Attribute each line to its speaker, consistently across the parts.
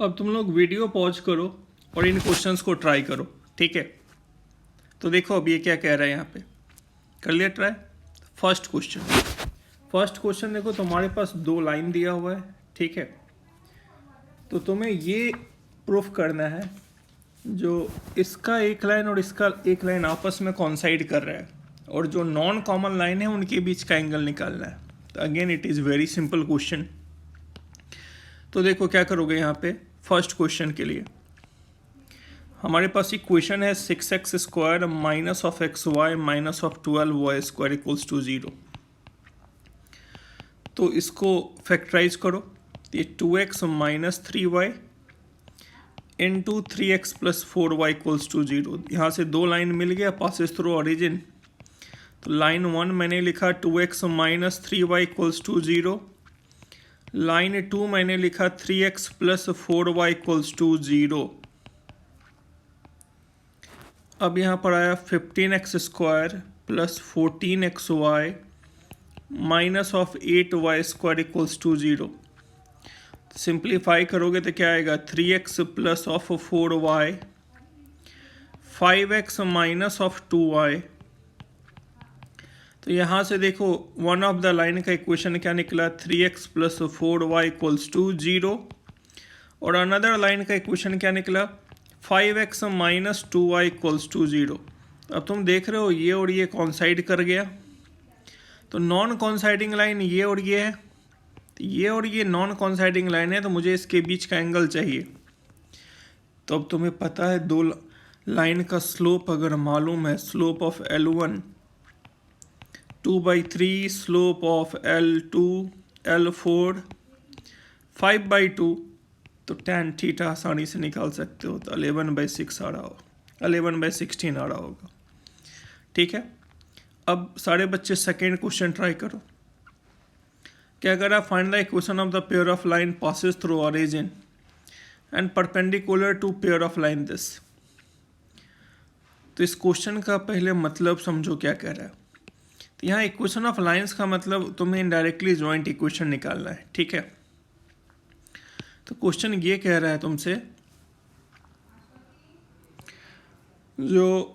Speaker 1: अब तुम लोग वीडियो पॉज करो और इन क्वेश्चंस को ट्राई करो, ठीक है। तो देखो अब ये क्या कह रहा है यहाँ पे, कर लिया ट्राई। फर्स्ट क्वेश्चन देखो, तुम्हारे पास दो लाइन दिया हुआ है, ठीक है। तो तुम्हें ये प्रूफ करना है जो इसका एक लाइन और इसका एक लाइन आपस में कॉन्साइड कर रहा है और जो नॉन कॉमन लाइन है उनके बीच का एंगल निकालना है। तो again it is very simple question. तो देखो क्या करोगे यहाँ पे, फर्स्ट क्वेश्चन के लिए हमारे पास इक्वेशन है 6x² minus of xy minus of 12y² equals to 0। तो इसको फैक्टराइज करो, ये 2x minus 3y into 3x plus 4y equals to 0। यहाँ से दो लाइन मिल गया, पासिस थ्रू ओरिजिन। तो लाइन 1 मैंने लिखा 2x minus 3y equals to 0, line 2 मैंने लिखा 3x plus 4y equals to 0। अब यहाँ पर आया 15x² plus 14xy minus of 8y² equals to 0। Simplify करोगे तो क्या आएगा, 3x plus of 4y 5x minus of 2y। तो यहाँ से देखो वन ऑफ द लाइन का इक्वेशन क्या निकला, 3x plus 4y equals to 0 और अनदर लाइन का इक्वेशन क्या निकला, 5x minus 2y equals to 0। अब तुम देख रहे हो ये और ये कॉन्साइड कर गया। तो नॉन कॉन्साइडिंग लाइन ये और ये है, तो ये और ये नॉन कॉन्साइडिंग लाइन है, तो मुझे इसके बीच का एंगल चाहिए। तो अब तुम्हें पता है दो लाइन का स्लोप अगर मालूम है, slope of L1 2/3, slope of L2 L4 5/2, तो tan थीटा आसानी से निकाल सकते हो। तो 11/6 आ रहा हो, 11/16 आ रहा होगा, ठीक है। अब सारे बच्चे सेकेंड क्वेश्चन ट्राई करो। क्या करा, find the equation of the pair of line passes through origin and perpendicular to pair of line this. तो इस क्वेश्चन का पहले मतलब समझो क्या कह रहा है। तो यहाँ इक्वेशन ऑफ लाइंस का मतलब तुम्हें इनडायरेक्टली जॉइंट इक्वेशन निकालना है, ठीक है। तो क्वेश्चन ये कह रहा है तुमसे, जो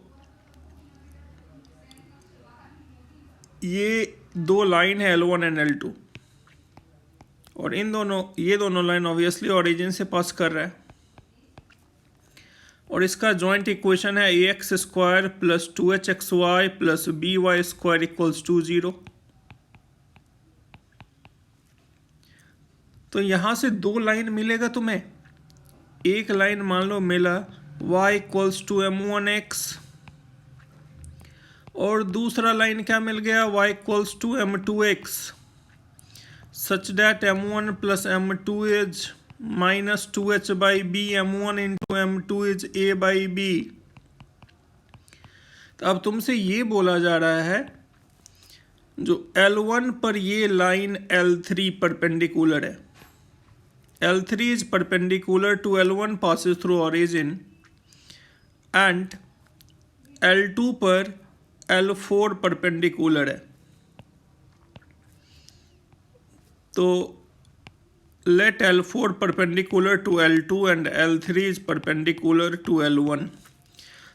Speaker 1: ये दो लाइन है L1 एंड L2 और ये दोनों लाइन ऑब्वियसली ओरिजिन से पास कर रहा है और इसका जॉइंट इक्वेशन है ax² plus 2hxy plus by² equals to 0। तो यहाँ से दो लाइन मिलेगा तुम्हें, एक लाइन मान लो मिला y इक्वल्स टू m1x और दूसरा लाइन क्या मिल गया, y equals to m2x such that m1 plus m2 is minus 2h by B, m1 into m2 is a by B. तो अब तुमसे ये बोला जा रहा है जो L1 पर ये लाइन L3 परपेंडिकुलर है, L3 is perpendicular to L1 passes through origin and L2 पर L4 परपेंडिकुलर है। तो let L4 perpendicular to L2 and L3 is perpendicular to L1.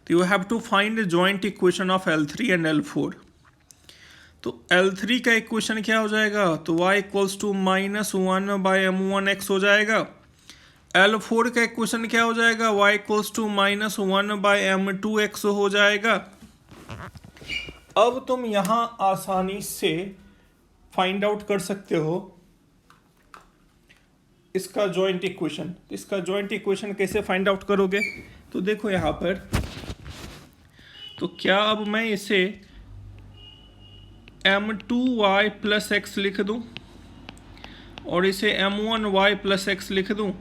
Speaker 1: तो you have to find the joint equation of L3 and L4. तो L3 का equation क्या हो जाएगा, तो y equals to minus 1/m1x हो जाएगा। L4 का इक्वेशन क्या हो जाएगा, y equals to minus 1/m2x हो जाएगा। अब तुम यहाँ आसानी से फाइंड आउट कर सकते हो इसका जॉइंट इक्वेशन। इसका जॉइंट इक्वेशन कैसे फाइंड आउट करोगे, तो देखो यहाँ पर, तो क्या अब मैं इसे m2y प्लस x लिख दूँ और इसे m1y प्लस x लिख दूँ।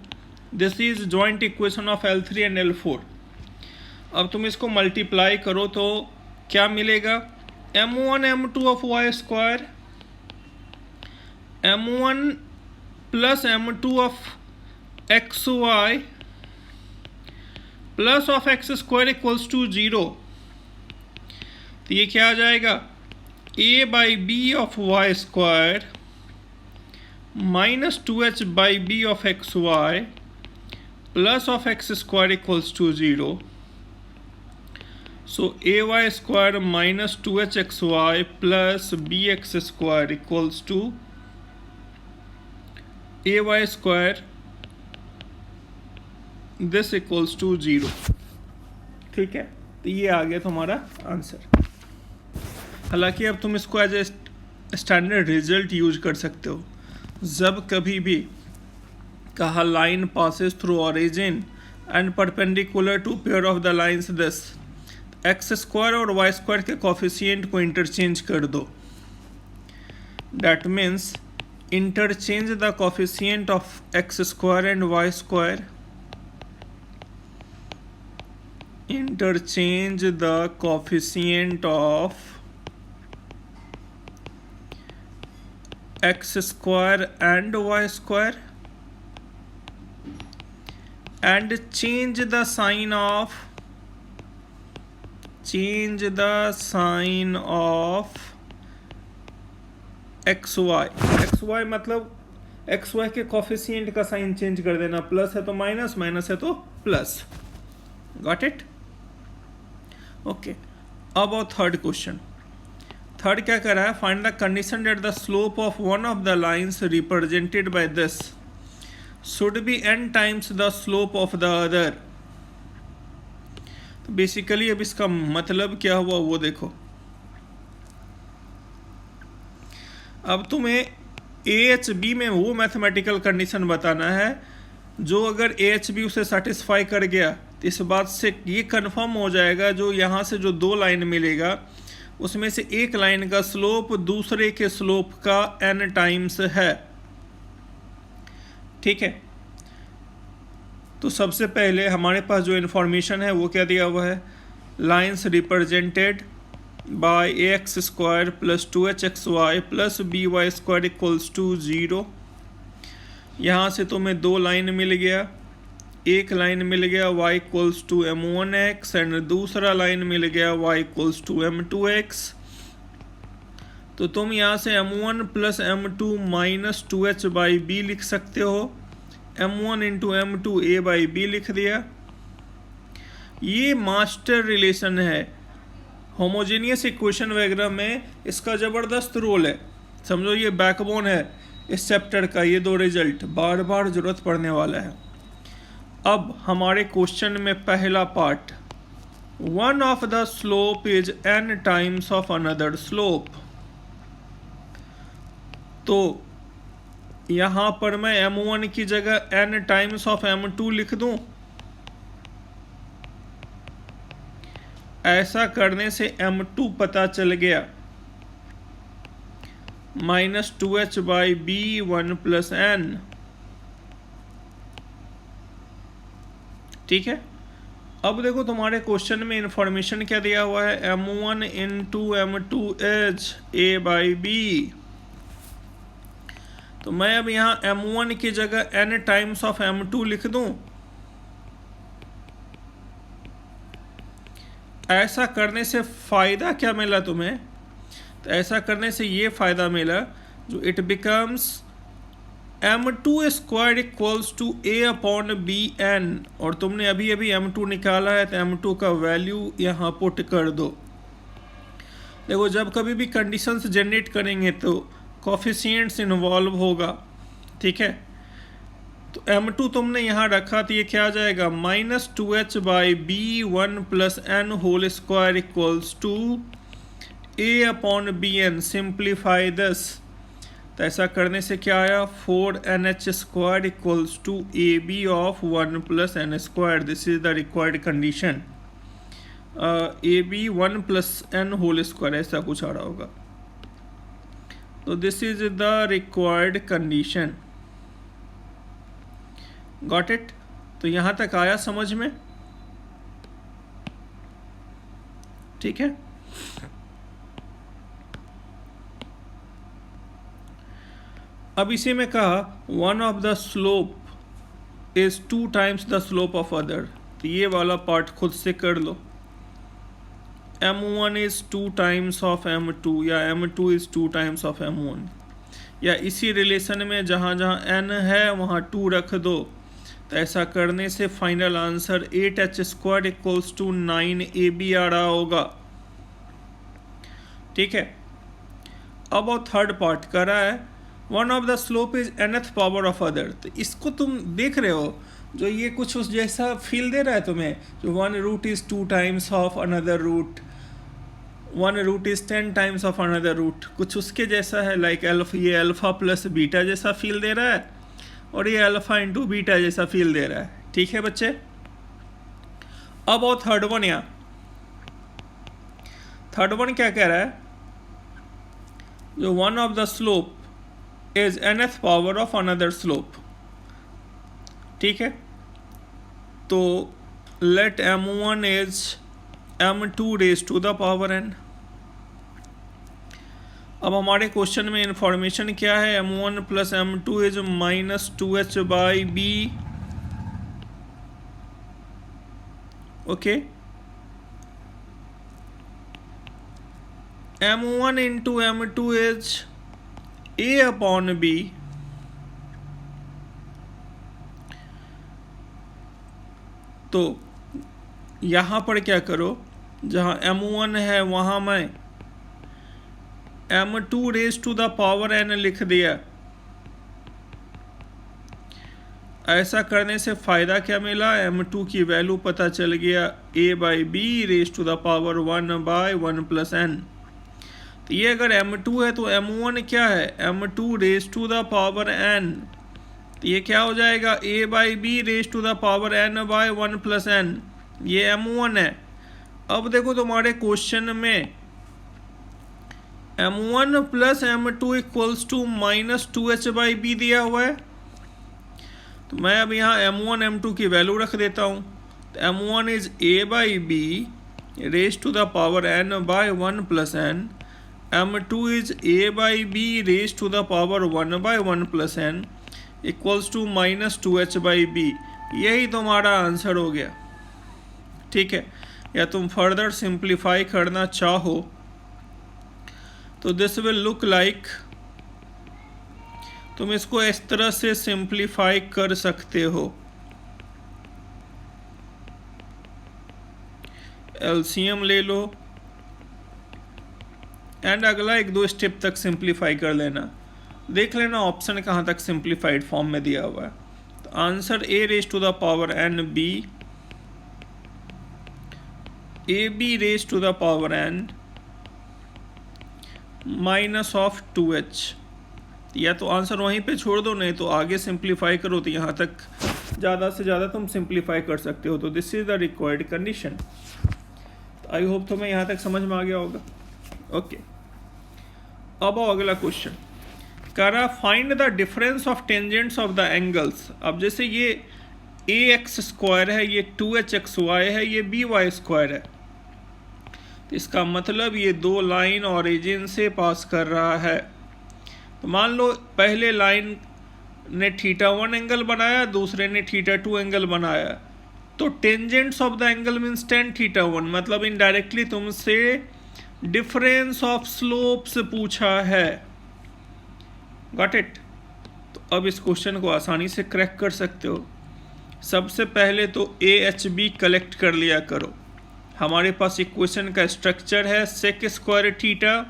Speaker 1: This is joint equation of L3 and L4। अब तुम इसको मल्टीप्लाई करो तो क्या मिलेगा, m1 m2 of y² m1 plus m2 of xy plus of x² equals to 0। तो ये क्या आ जाएगा, a by B of y² minus 2h by B of xy plus of x square equals to 0. So ay square minus 2hxy plus bx square equals to ay square, this equals to 0. ठीक है, तो ये आ गया तुम्हारा answer. हालांकि अब तुम इसको as a standard result use कर सकते हो। जब कभी भी कहा line passes through origin and perpendicular to pair of the lines this, X square और वाई स्क्वायर के कोफिशिएंट को इंटरचेंज कर दो। That means interchange the coefficient of X square and Y square, interchange the coefficient of x square and y square and change the sign of xy मतलब xy के coefficient का sign change कर देना। Plus है तो minus, minus है तो plus. Got it? Okay, अब और थर्ड क्वेश्चन। थर्ड क्या कर रहा है? Find the condition that the slope of one of the lines represented by this should be n times the slope of the other. तो basically अब इसका मतलब क्या हुआ वो देखो। अब तुम्हें AHB में वो मैथमेटिकल कंडीशन बताना है जो अगर AHB उसे सेटिस्फाई कर गया तो इस बात से ये कंफर्म हो जाएगा जो यहाँ से जो दो लाइन मिलेगा उसमें से एक लाइन का स्लोप दूसरे के स्लोप का n टाइम्स है। ठीक है, तो सबसे पहले हमारे पास जो इन्फॉर्मेशन है वो क्या दिया हुआ है? Lines represented by ax square plus 2hxy plus by square equals to 0। यहाँ से तुम्हें दो लाइन मिल गया, एक लाइन मिल गया y equals to m1x and दूसरा लाइन मिल गया y इक्वल्स टू m2x। तो तुम यहाँ से m1 plus m2 minus 2h by b लिख सकते हो। m1 into m2 a by b लिख दिया। ये मास्टर रिलेशन है। होमोजेनियस इक्वेशन वगैरह में इसका ज़बरदस्त रोल है। समझो ये बैकबोन है इस चैप्टर का। ये दो रिजल्ट बार बार ज़रूरत पड़ने वाला है। अब हमारे क्वेश्चन में पहला part, one of the slope is n times of another slope. तो यहाँ पर मैं m1 की जगह n टाइम्स ऑफ m2 लिख दूं। ऐसा करने से m2 पता चल गया, माइनस 2h बाई बी 1 प्लस n। ठीक है, अब देखो तुम्हारे क्वेश्चन में इंफॉर्मेशन क्या दिया हुआ है? m1 into m2h a by B. तो मैं अब यहाँ m1 की जगह n टाइम्स ऑफ m2 लिख दूं। ऐसा करने से फ़ायदा क्या मिला तुम्हें? तो ऐसा करने से ये फ़ायदा मिला जो it becomes m2 square equals to a upon B N. और तुमने अभी अभी m2 निकाला है तो m2 का वैल्यू यहाँ पुट कर दो। देखो जब कभी भी कंडीशंस जनरेट करेंगे तो कोफिशिएंट्स इन्वॉल्व होगा। ठीक है, तो m2 तुमने यहाँ रखा तो ये क्या आ जाएगा? Minus 2h by B 1 plus N whole square equals to a upon B N. Simplify this, तो ऐसा करने से क्या आया? 4nh square equals to A B of 1 plus N square. This is the required condition. A B 1 plus N whole square ऐसा कुछ आ रहा होगा। तो this is the required condition. Got it? तो यहाँ तक आया समझ में? ठीक है, अब इसी में कहा one of the slope is 2 times the slope of other. तो ये वाला पार्ट खुद से कर लो। m1 is 2 times of m2 या m2 is 2 times of m1, या इसी रिलेशन में जहाँ जहाँ n है वहाँ 2 रख दो। तो ऐसा करने से final answer 8h² equals to 9AB आ रहा होगा। ठीक है, अब और थर्ड पार्ट कर रहा है, one of the slope is nth power of other. तो इसको तुम देख रहे हो, जो ये कुछ उस जैसा फील दे रहा है तुम्हें, जो one root is 2 times of another root, one root is 10 times of another root, कुछ उसके जैसा है। लाइक ये अल्फा प्लस बीटा जैसा फील दे रहा है, और ये अल्फा इंटू बीटा जैसा फील दे रहा है। ठीक है बच्चे, अब और थर्ड वन, यहाँ थर्ड वन क्या कह रहा है, जो one of the slope is nth power of another slope. ठीक है, तो let m1 is m2 raise to the power n। अब हमारे क्वेश्चन में इंफॉर्मेशन क्या है, m1 plus m2 is -2h/b। Okay, m1 into m2 is a/b। तो यहाँ पर क्या करो, जहाँ m1 है वहाँ मैं m2 raise to the power n लिख दिया। ऐसा करने से फ़ायदा क्या मिला, m2 की वैल्यू पता चल गया a/b raise to the power 1/1 plus n। तो ये अगर m2 है तो m1 क्या है, m2 raise to the power n। तो ये क्या हो जाएगा, a/b raise to the power n/1 plus n। ये m1 है। अब देखो तुम्हारे क्वेश्चन में m1 plus m2 equals to -2h/b दिया हुआ है। तो मैं अब यहाँ m1 m2 की वैल्यू रख देता हूँ। तो m1 is a/b raise to the power n/1 plus n, m2 is a/b raise to the power 1/1 plus n equals to -2h/b। यही तुम्हारा आंसर हो गया। ठीक है, या तुम फर्दर सिंप्लीफाई करना चाहो तो दिस विल लुक लाइक, तुम इसको इस तरह से सिंप्लीफाई कर सकते हो। एलसीएम ले लो एंड अगला 1-2 स्टेप तक सिंप्लीफाई कर लेना, देख लेना ऑप्शन कहाँ तक सिंप्लीफाइड फॉर्म में दिया हुआ है। तो answer a raise to the power n b, ab raise to the power n -2h। या तो आंसर वहीं पे छोड़ दो, नहीं तो आगे सिंप्लीफाई करो, तो यहाँ तक ज़्यादा से ज़्यादा तुम सिंप्लीफाई कर सकते हो। तो this is the required condition. I hope तुम्हें यहाँ तक समझ में आ गया होगा। ओके, अब आओ अगला क्वेश्चन। कह रहा find the difference of tangents of the angles. अब जैसे ये ax² है, ये 2hxy है, ये by² है। तो इसका मतलब ये दो लाइन ओरिजिन से पास कर रहा है। तो मान लो पहले लाइन ने θ1 एंगल बनाया, दूसरे ने θ2 एंगल बनाया। तो tangents of the angle means tan θ1, मतलब इनडायरेक्टली तुमसे डिफरेंस ऑफ स्लोप्स पूछा है। Got it. तो अब इस क्वेश्चन को आसानी से क्रैक कर सकते हो। सबसे पहले तो AHB कलेक्ट कर लिया करो। हमारे पास इक्वेशन का स्ट्रक्चर है sec² θ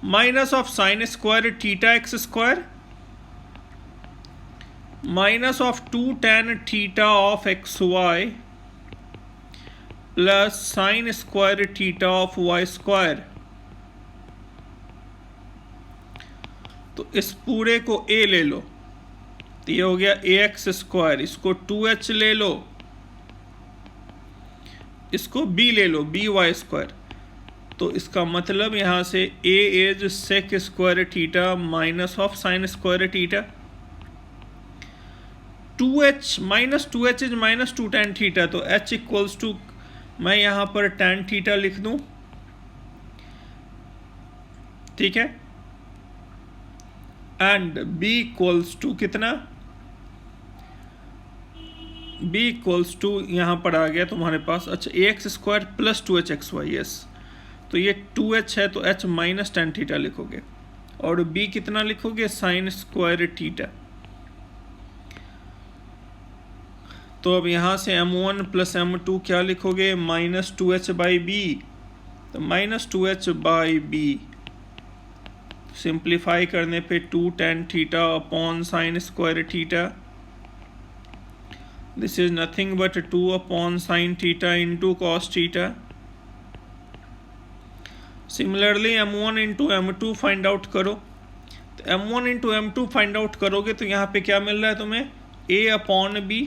Speaker 1: minus of sin² θx² minus of 2 tan θ of xy plus sin² θ of y²। तो इस पूरे को a ले लो, तो ये हो गया ax²। इसको 2h ले लो, इसको b ले लो by²। तो इसका मतलब यहाँ से a is sec² θ minus of sin² θ। 2h minus 2h is -2 tan θ। तो h इक्वल्स टू, मैं यहाँ पर tan θ लिख दूँ। ठीक है, एंड b इक्वल्स टू कितना, b इक्वल्स टू यहाँ पर आ गया तुम्हारे पास, अच्छा ax² प्लस 2hxy। यस, तो ये 2h है तो h माइनस tan θ लिखोगे, और b कितना लिखोगे sin² θ। तो अब यहाँ से m1 प्लस m2 क्या लिखोगे, -2h/b। तो -2h/b सिंप्लीफाई करने पे 2 tan theta upon sine square theta, this is nothing but 2 upon sine theta into cos theta. Similarly m1 into m2 find out करो। तो m1 into m2 find out करोगे तो यहाँ पे क्या मिल रहा है तुम्हें, a अपॉन b।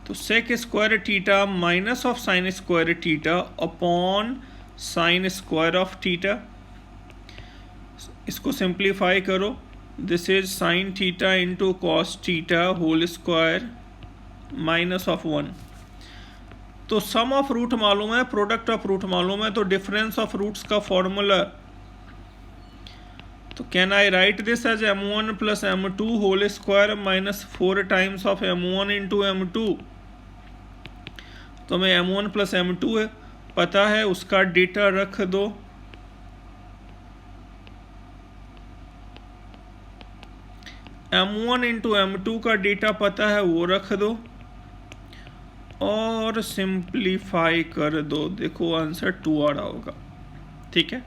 Speaker 1: तो sec square theta minus of sine square theta upon sine square of theta. इसको सिंप्लीफाई करो, this is sine theta into cos theta whole square minus of 1। तो सम ऑफ रूट मालूम है, प्रोडक्ट ऑफ रूट मालूम है, तो difference of roots का formula, तो can I write this as m1 plus m2 whole square -4 times of m1 into m2। तो हमें m1 प्लस m2 पता है, उसका डेटा रख दो। m1 इंटू m2 का डेटा पता है, वो रख दो और सिंप्लीफाई कर दो। देखो आंसर 2 आ रहा होगा। ठीक है,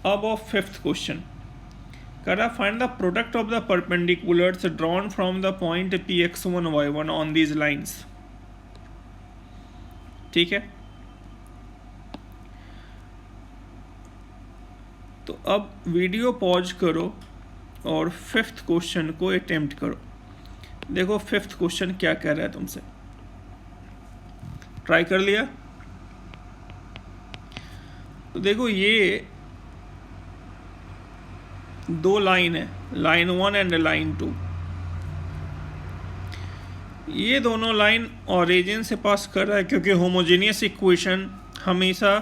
Speaker 1: अब ऑफ फिफ्थ क्वेश्चन करा, find the product of the perpendiculars drawn from the point px1 y1 on these lines. ठीक है, तो अब वीडियो पॉज करो और फिफ्थ क्वेश्चन को अटेम्प्ट करो। देखो फिफ्थ क्वेश्चन क्या कह रहा है तुमसे, ट्राई कर लिया? तो देखो ये 2 लाइन है, लाइन 1 एंड लाइन 2। ये दोनों लाइन ओरिजिन से पास कर रहा है, क्योंकि होमोजेनियस इक्वेशन हमेशा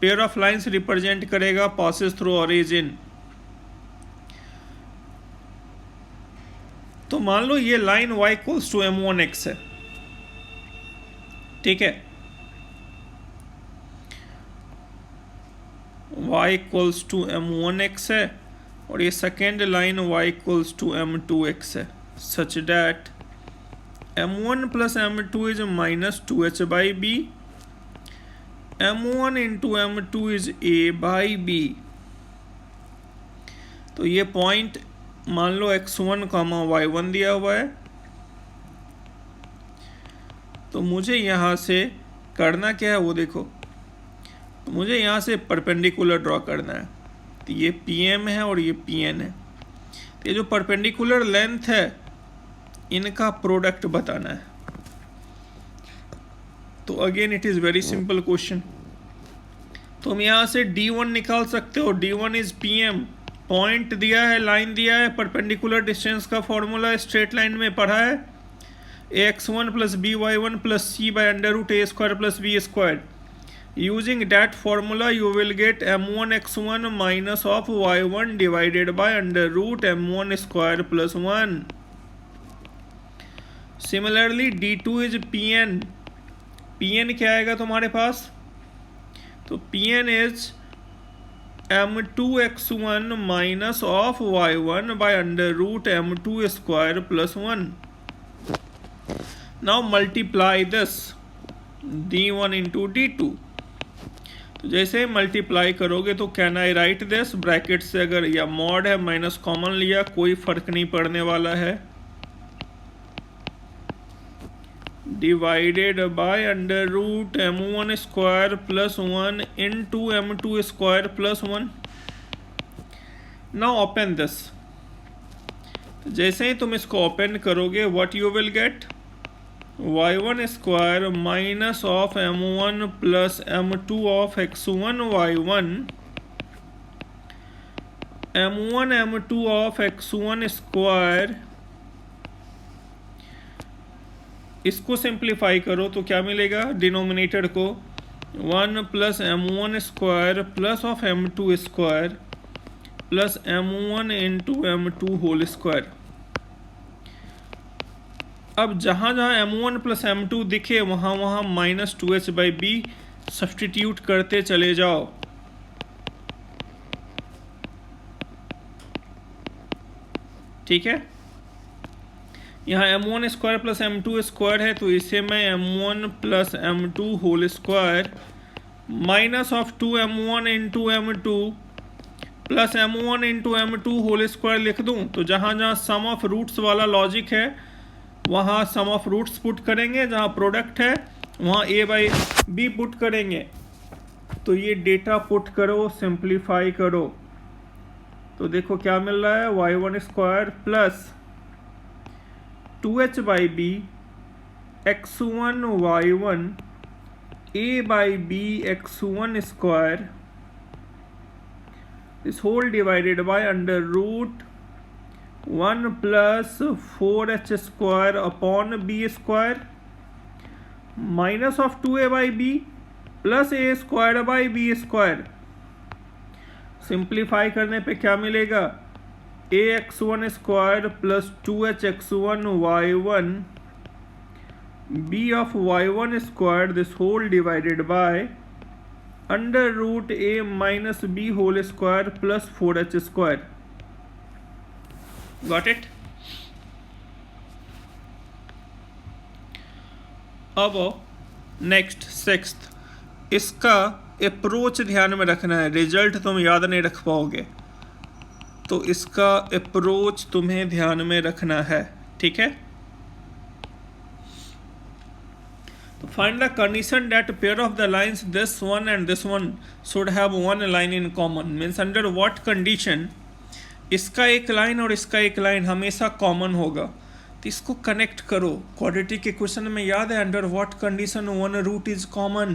Speaker 1: पेयर ऑफ लाइंस रिप्रेजेंट करेगा पासेस थ्रू ओरिजिन। तो मान लो ये line y equals to m1x है। ठीक है, y इक्वल्स टू m1x है और ये second line y equals to m2x है, such that m1 plus m2 is -2h/b, m1 into m2 is a/b। तो ये पॉइंट मान लो x1, y1 दिया हुआ है। तो मुझे यहाँ से करना क्या है वो देखो, तो मुझे यहाँ से परपेंडिकुलर ड्रॉ करना है। तो ये PM है और ये PN है। तो ये जो परपेंडिकुलर लेंथ है इनका प्रोडक्ट बताना है। तो again it is very simple question. तो हम यहाँ से D1 निकाल सकते हो, D1 इज PM, पॉइंट दिया है, लाइन दिया है, परपेंडिकुलर डिस्टेंस का फॉर्मूला स्ट्रेट लाइन में पढ़ा है, ax1 plus by1 plus c by √a² plus b²। Using that formula you will get m1x1 minus of y1 divided by √m1² plus 1। Similarly D2 is PN, PN क्या आएगा तुम्हारे पास, तो PN इज m2x1 minus of y1 by √m2² plus 1। Now multiply this D1 into D2। तो जैसे multiply करोगे तो can I write this, bracket से अगर या मॉड है माइनस कॉमन लिया, कोई फर्क नहीं पड़ने वाला है, divided by √m1² plus 1 into m2² plus 1। Now open this. जैसे ही तुम इसको ओपन करोगे what you will gate, y1² minus of m1 plus m2 of x1 y1, m1 m2 of x1²। इसको सिंप्लीफाई करो तो क्या मिलेगा, डिनोमिनेटर को 1 plus m1² plus of m2² plus m1 into m2 whole square. अब जहाँ जहाँ m1 प्लस m2 दिखे वहाँ वहाँ -2h/b सब्सटीट्यूट करते चले जाओ। ठीक है, यहाँ m1 square plus m2 square है, तो इसे मैं m1 plus m2 whole square minus of 2m1 into m2 plus m1 into m2 whole square लिख दूँ। तो जहाँ जहाँ सम ऑफ रूट्स वाला लॉजिक है वहाँ सम ऑफ रूट्स पुट करेंगे, जहाँ प्रोडक्ट है वहाँ a बाई b पुट करेंगे। तो ये डेटा पुट करो, सिंप्लीफाई करो, तो देखो क्या मिल रहा है, y1 square plus 2h by B x1 y1 a by B x1 square this whole divided by under root 1 plus 4h square upon b square minus of 2a by b plus a square by b square। Simplify करने पे क्या मिलेगा, ax1 square plus 2hx1 y1 b of y1 square this whole divided by under root a minus b whole square plus 4h square. Got it. अब next sixth, इसका approach ध्यान में रखना है, रिजल्ट तुम याद नहीं रख पाओगे, तो इसका अप्रोच तुम्हें ध्यान में रखना है, ठीक है। तो find the condition that pair of the lines this one and this one should have one line in common, means under what condition इसका एक लाइन और इसका एक लाइन हमेशा कॉमन होगा। तो इसको कनेक्ट करो, क्वाड्रेटिक इक्वेशन में याद है under what condition one root is common,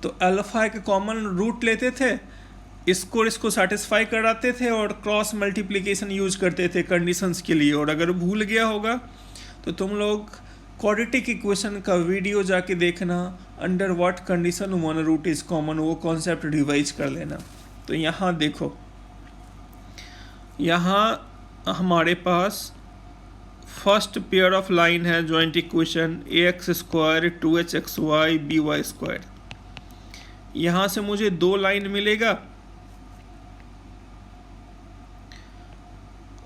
Speaker 1: तो अल्फा के कॉमन रूट लेते थे, इसको सेटिस्फाई कराते थे और क्रॉस मल्टीप्लिकेशन यूज करते थे कंडीशंस के लिए। और अगर भूल गया होगा तो तुम लोग क्वाड्रेटिक इक्वेशन का वीडियो जाके देखना, under what condition one root is common, वो कॉन्सेप्ट रिवाइज कर लेना। तो यहाँ देखो, यहाँ हमारे पास फर्स्ट पेयर ऑफ लाइन है joint equation ax square 2hxy by square. यहाँ से मुझे दो लाइन मिलेगा,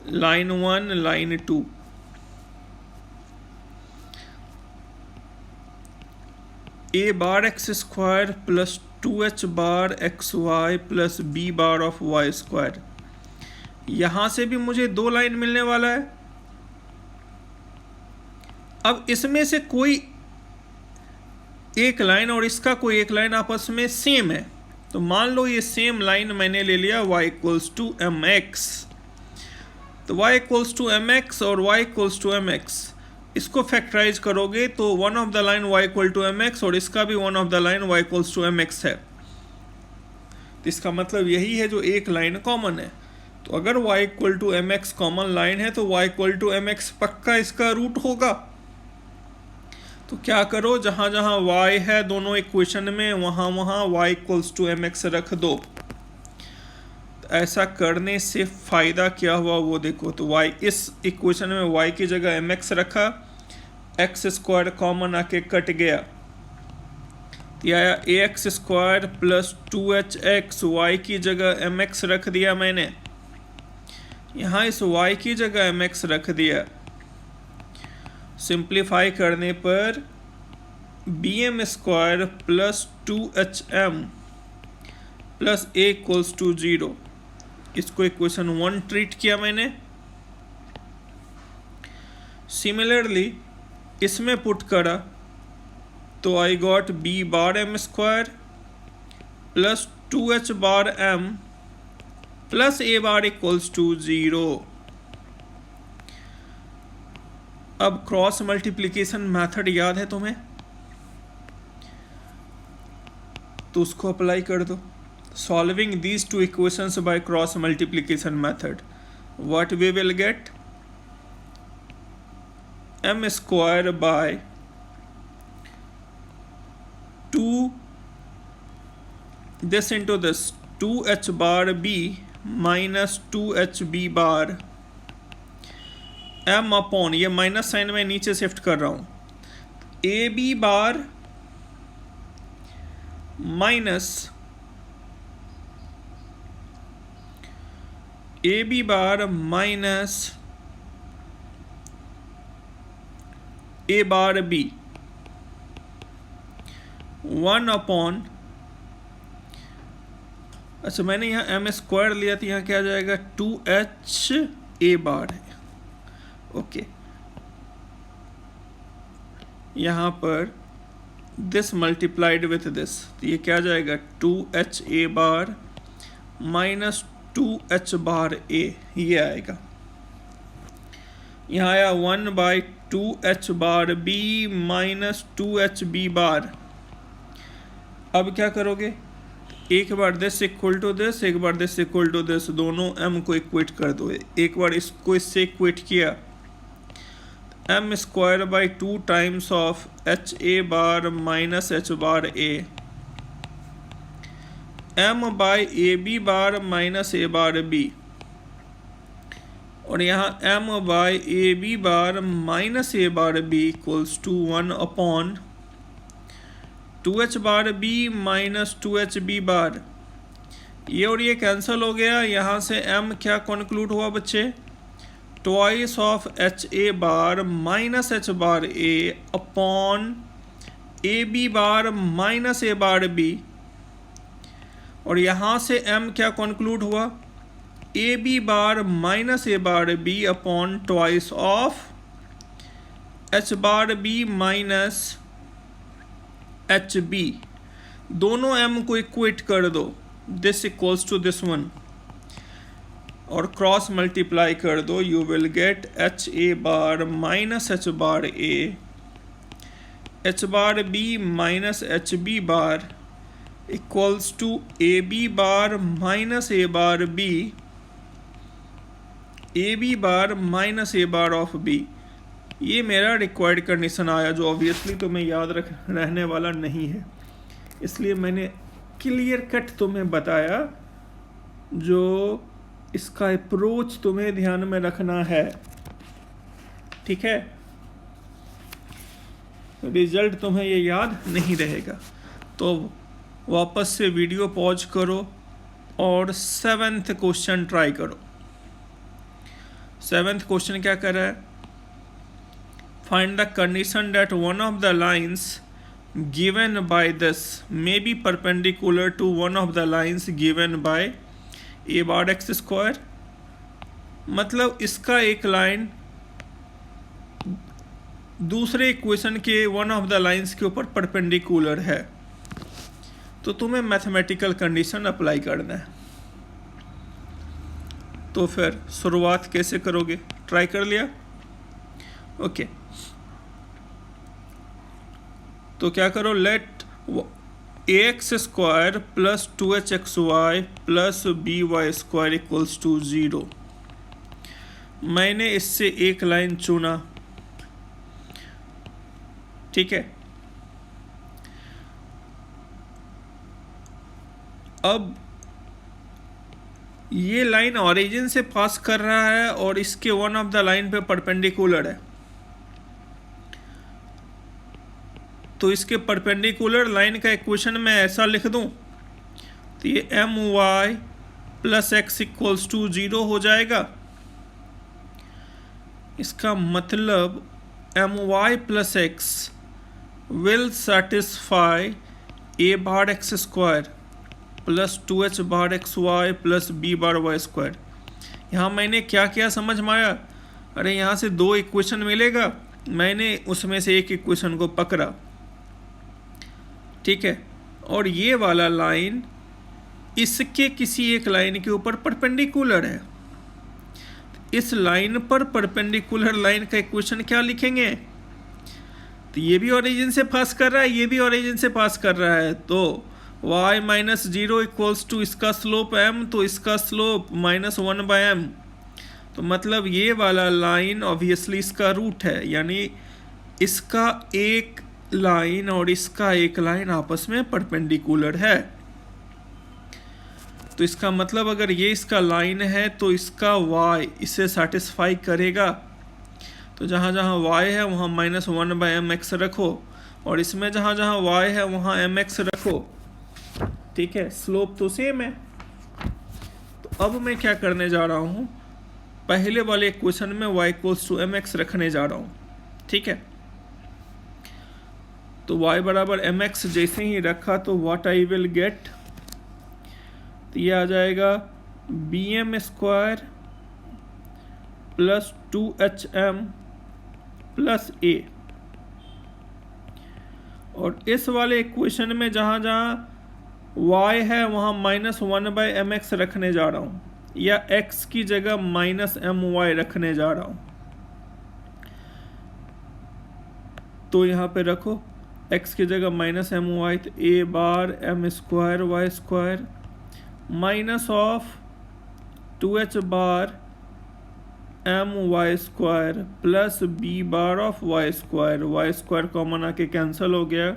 Speaker 1: line 1 line 2। a bar x square plus 2h bar x y plus b bar of y square. यहाँ से भी मुझे दो लाइन मिलने वाला है। अब इसमें से कोई एक लाइन और इसका कोई एक लाइन आपस में सेम है, तो मान लो ये सेम लाइन मैंने ले लिया y इक्वल्स टू mx, तो y इक्वल्स टू mx और y इक्वल्स टू mx, इसको फैक्टराइज करोगे तो one of the line y equal to mx और इसका भी one of the line y equals to mx है। तो इसका मतलब यही है जो एक लाइन कॉमन है। तो अगर y equal to mx common line है तो y इक्वल टू mx पक्का इसका रूट होगा। तो क्या करो, जहाँ जहाँ y है दोनों इक्वेशन में वहाँ वहाँ y इक्वल्स टू mx रख दो। तो ऐसा करने से फ़ायदा क्या हुआ वो देखो। तो y इस इक्वेशन में y की जगह mx रखा, एक्स स्क्वायर कॉमन आके कट गया, तो आया ax square plus 2hx, y की जगह mx रख दिया मैंने, यहाँ इस y की जगह mx रख दिया। सिंप्लीफाई करने पर bm square plus 2hm plus a equals to 0, इसको इक्वेशन 1 ट्रीट किया मैंने। सिमिलरली इसमें पुट करा तो I got b bar m square plus 2h bar m plus a bar equals to 0। अब क्रॉस मल्टीप्लिकेशन मेथड याद है तुम्हें, तो उसको अप्लाई कर दो। Solving these two equations by cross multiplication method, what we will get, m square by 2 this into this 2h bar b minus 2hb bar m upon, ये minus sign में नीचे शिफ्ट कर रहा हूँ, ab bar minus ab bar minus a bar b 1 upon, अच्छा मैंने यहाँ M square लिया तो यहाँ क्या आ जाएगा 2h ए बार है। ओके, यहाँ पर दिस मल्टीप्लाइड विथ दिस, तो ये क्या आ जाएगा 2h ए बार माइनस 2h बार ए, ये आएगा। यहाँ आया 1/2h bar B minus 2h B bar. अब क्या करोगे, एक बार दिस इक्वल टू दिस, एक बार दिस इक्वल टू दिस, दोनों m को इक्वेट कर दो। एक बार इसको इससे इक्वेट किया, m square by 2 times of h a bar minus h bar a, m by A B bar minus a bar b, और यहाँ m by A B bar minus a bar b equals to 1 upon 2h bar b minus 2h b bar. ये और ये cancel हो गया, यहाँ से m क्या कंक्लूड हुआ बच्चे, twice of h a bar minus h bar a upon a B bar minus a bar b, और यहाँ से m क्या कंक्लूड हुआ, a B bar minus a bar b upon twice of h bar b minus h b. दोनों m को equate कर दो, this equals to this one, और क्रॉस मल्टीप्लाई कर दो, you will get h a bar minus h bar A, H bar B minus h b bar equals to A B bar minus a bar b, a B bar minus a bar of b. ये मेरा required condition आया, जो obviously तुम्हें याद रहने वाला नहीं है, इसलिए मैंने क्लियर कट तुम्हें बताया। जो इसका अप्रोच तुम्हें ध्यान में रखना है, ठीक है, रिजल्ट तुम्हें ये याद नहीं रहेगा। तो वापस से वीडियो पॉज करो और 7th क्वेश्चन ट्राई करो। 7th क्वेश्चन क्या कर रहा है, find the condition that one of the lines given by this may be perpendicular to one of the lines given by a bar x square। मतलब इसका एक लाइन दूसरे equation के वन ऑफ द लाइंस के ऊपर perpendicular है, तो तुम्हें मैथमेटिकल कंडीशन अप्लाई करना है। तो फिर शुरुआत कैसे करोगे, ट्राई कर लिया, ओके। तो क्या करो, let a x square plus 2hxy plus b y square equals to 0। मैंने इससे एक लाइन चुना, ठीक है। अब ये लाइन ऑरिजिन से पास कर रहा है और इसके वन ऑफ द लाइन पे परपेंडिकुलर है, तो इसके परपेंडिकुलर लाइन का इक्वेशन मैं ऐसा लिख दूं, तो ये m y plus x equals to 0 हो जाएगा। इसका मतलब m y plus x will satisfy a bar x square plus 2h bar x y plus b bar y square. यहाँ मैंने क्या किया समझ में आया, अरे यहाँ से दो इक्वेशन मिलेगा, मैंने उसमें से एक इक्वेशन को पकड़ा, ठीक है, और ये वाला लाइन इसके किसी एक लाइन के ऊपर परपेंडिकुलर है। इस लाइन पर परपेंडिकुलर लाइन का इक्वेशन क्या लिखेंगे, तो ये भी ओरिजिन से पास कर रहा है, ये भी ओरिजिन से पास कर रहा है, तो y माइनस 0 इक्वल्स टू इसका स्लोप m, तो इसका स्लोप -1/m। तो मतलब ये वाला लाइन ऑब्वियसली इसका रूट है, यानी इसका एक लाइन और इसका एक लाइन आपस में परपेंडिकुलर है। तो इसका मतलब अगर ये इसका लाइन है तो इसका y इसे सेटिस्फाई करेगा। तो जहाँ जहाँ y है वहाँ -1/mx रखो, और इसमें जहाँ जहाँ y है वहाँ mx रखो, ठीक है, स्लोप तो सेम है। तो अब मैं क्या करने जा रहा हूँ, पहले वाले इक्वेशन में y इक्वल्स टू mx रखने जा रहा हूँ, ठीक है। तो y बराबर mx जैसे ही रखा तो व्हाट आई विल गेट, तो ये आ जाएगा bm square plus 2hm plus a। और इस वाले इक्वेशन में जहाँ जहाँ y है वहाँ -1/mx रखने जा रहा हूँ, या x की जगह -my रखने जा रहा हूँ। तो यहाँ पे रखो x की जगह -my, तो a bar m square y square minus of 2h bar my square plus b bar of y square common आके कैंसिल हो गया।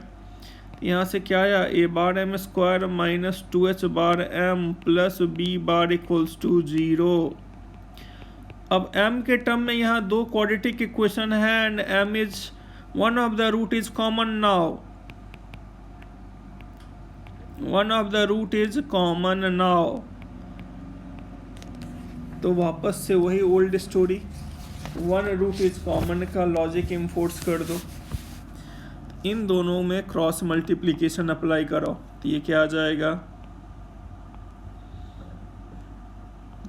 Speaker 1: यहाँ से क्या आया, a bar m square minus 2h bar m plus b bar equals to 0। अब m के term में यहाँ दो क्वाड्रेटिक इक्वेशन है and m is one of the root is common now, one of the root is common now. तो वापस से वही old story, one root is common का लॉजिक इम्पोर्ट्स कर दो, इन दोनों में क्रॉस मल्टीप्लिकेशन अप्लाई करो, तो ये क्या आ जाएगा,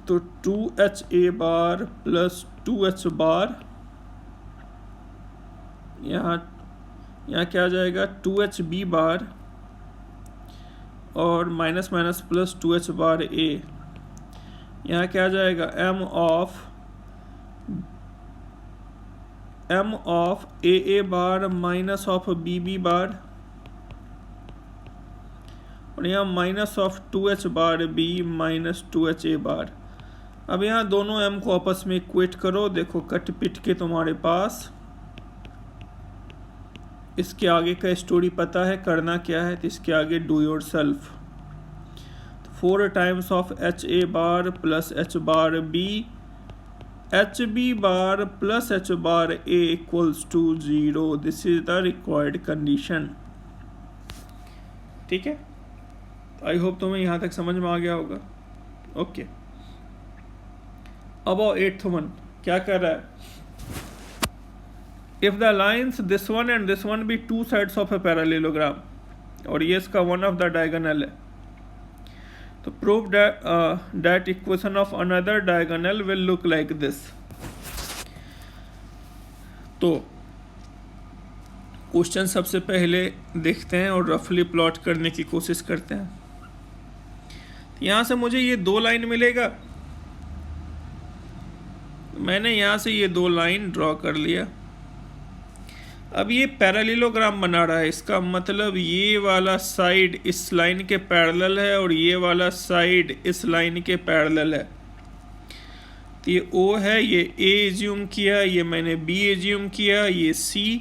Speaker 1: तो 2ha बार प्लस 2h बार, यहाँ क्या आ जाएगा 2hb बार और minus minus plus 2h bar a। यहाँ क्या आ जाएगा m of a bar minus of b बार, और यहाँ minus of 2h bar b minus 2ha बार। अब यहाँ दोनों m को आपस में इक्वेट करो, देखो कट पिट के तुम्हारे पास इसके आगे का स्टोरी पता है करना क्या है, तो इसके आगे do yourself. 4 times of ha bar plus h bar b, hb bar plus h bar a equals to 0। This is the required condition. ठीक है, आई होप तुम्हें यहाँ तक समझ में आ गया होगा। ओके, अब 8th वन क्या कर रहा है, if the lines this one and this one be two sides of a parallelogram, और ये इसका वन ऑफ द डायगोनल है, तो prove that equation of another diagonal will look like this. तो क्वेश्चन सबसे पहले देखते हैं और रफली प्लॉट करने की कोशिश करते हैं। यहाँ से मुझे ये दो लाइन मिलेगा, मैंने यहाँ से ये दो लाइन ड्रॉ कर लिया। अब ये पैरेललोग्राम बना रहा है, इसका मतलब ये वाला साइड इस लाइन के पैरेलल है और ये वाला साइड इस लाइन के पैरेलल है। तो ये O है, ये A एज्यूम किया, ये मैंने B एज्यूम किया, ये C।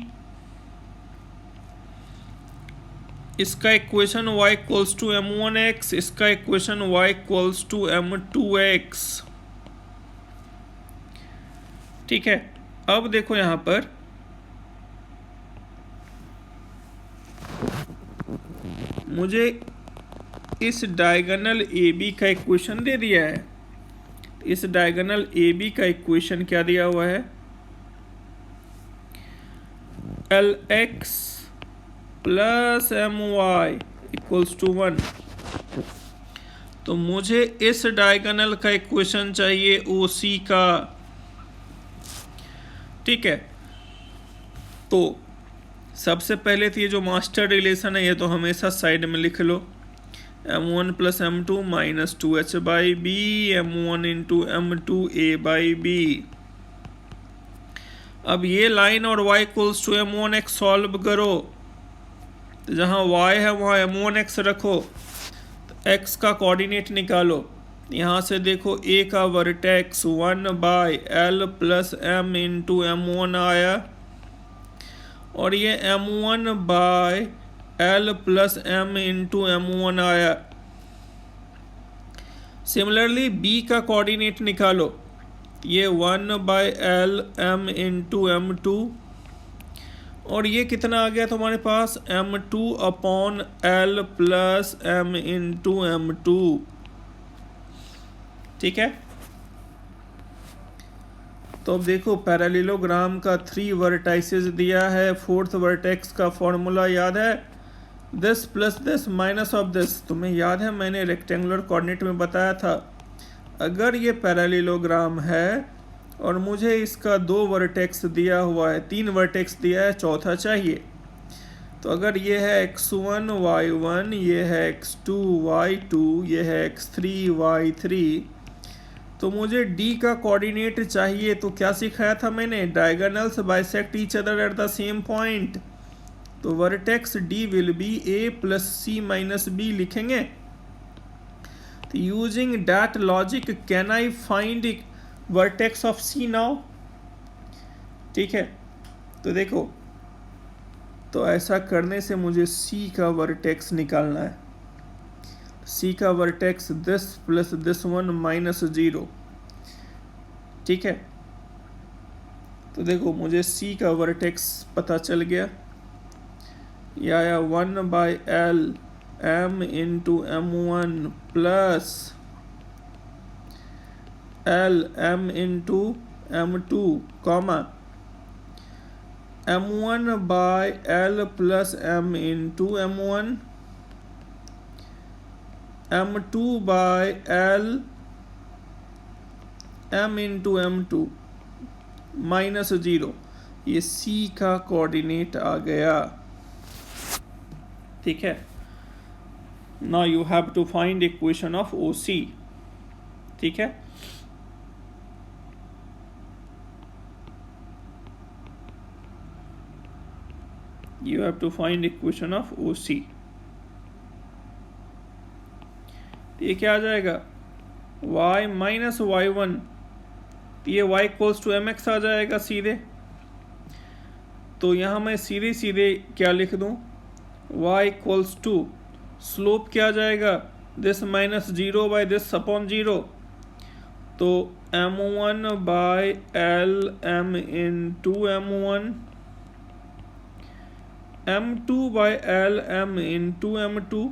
Speaker 1: इसका equation y equals to m1x, इसका equation y equals to m2x। ठीक है, अब देखो यहाँ पर मुझे इस डायगोनल AB का इक्वेशन दे दिया है। इस डायगोनल AB का इक्वेशन क्या दिया हुआ है, LX plus my equals to 1। तो मुझे इस डायगोनल का इक्वेशन चाहिए OC का। ठीक है, तो सबसे पहले तो ये जो मास्टर रिलेशन है ये तो हमेशा साइड में लिख लो, m1 plus m2 minus 2h by B, m1 into m2 a by b. अब ये लाइन और y equals to m1x solve करो, तो जहाँ y है वहाँ m1x रखो, तो x का कोऑर्डिनेट निकालो। यहाँ से देखो a का vertex 1 by l plus m into m1 आया, और ये m1 by l plus m into m1 आया। सिमिलरली b का कोऑर्डिनेट निकालो, ये 1 bye l m into m2, और ये कितना आ गया तुम्हारे पास m2 upon l plus m into m2। ठीक है, तो अब देखो पैरेललोग्राम का 3 वर्टाइसेस दिया है, 4th वर्टेक्स का फॉर्मूला याद है, this plus this minus of this. तुम्हें याद है मैंने रेक्टेंगुलर कोऑर्डिनेट में बताया था, अगर ये पैरेललोग्राम है और मुझे इसका 2 वर्टेक्स दिया हुआ है, 3 वर्टेक्स दिया है, चौथा चाहिए। तो अगर ये है x1 y1, ये है x2 y2, ये है x3 y3, तो मुझे D का कोऑर्डिनेट चाहिए। तो क्या सिखाया था मैंने, diagonals bisect each other at the same point. तो vertex D will be A plus C minus B लिखेंगे। तो using that logic can I find vertex of C now. ठीक है, तो देखो, तो ऐसा करने से मुझे C का वर्टेक्स निकालना है। C का vertex this plus this one minus 0। ठीक है, तो देखो मुझे C का वर्टेक्स पता चल गया, या 1/L m into m1 plus L m into m2 comma m1/L plus m into m1 m2/L m into m2 minus 0। ये C का कोऑर्डिनेट आ गया। ठीक है, now you have to find equation of OC। ठीक है, you have to find equation of OC। ये क्या आ जाएगा, y माइनस y1, ये y इक्वल्स टू mx आ जाएगा सीधे। तो यहाँ मैं सीधे सीधे क्या लिख दूँ, y इक्वल्स टू स्लोप क्या आ जाएगा, this minus 0 by this upon 0। तो m1/L m into m1 m2/L m into m2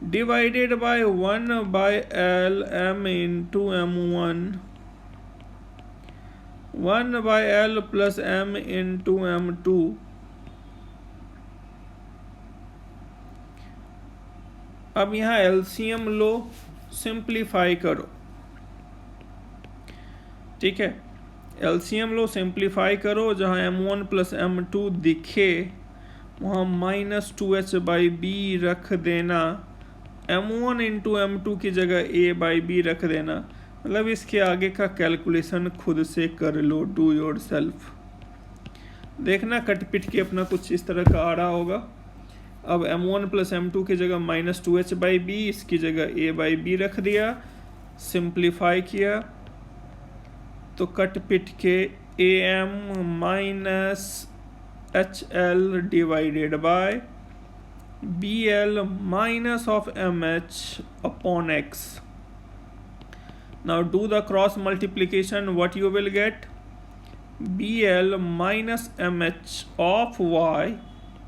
Speaker 1: divided by 1/L m into m1 1/L plus m into m2। अब यहाँ LCM लो, सिंप्लीफाई करो। ठीक है, LCM लो, simplify करो, जहाँ m1 प्लस m2 दिखे वहाँ माइनस 2h/b रख देना, m1 इंटू m2 की जगह a/b रख देना। मतलब इसके आगे का कैलकुलेशन खुद से कर लो, डू योर सेल्फ। देखना कट पिट के अपना कुछ इस तरह का आ रहा होगा। अब m1 प्लस m2 की जगह माइनस 2h/b, इसकी जगह a/b रख दिया, सिंप्लीफाई किया तो कट पिट के am minus HL divided by BL minus of MH upon X. Now do the cross multiplication, what you will get, BL minus MH of Y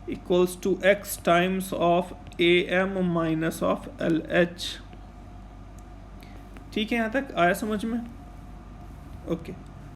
Speaker 1: equals to X times of AM minus of LH। ठीक है, यहाँ तक आया समझ में? Okay.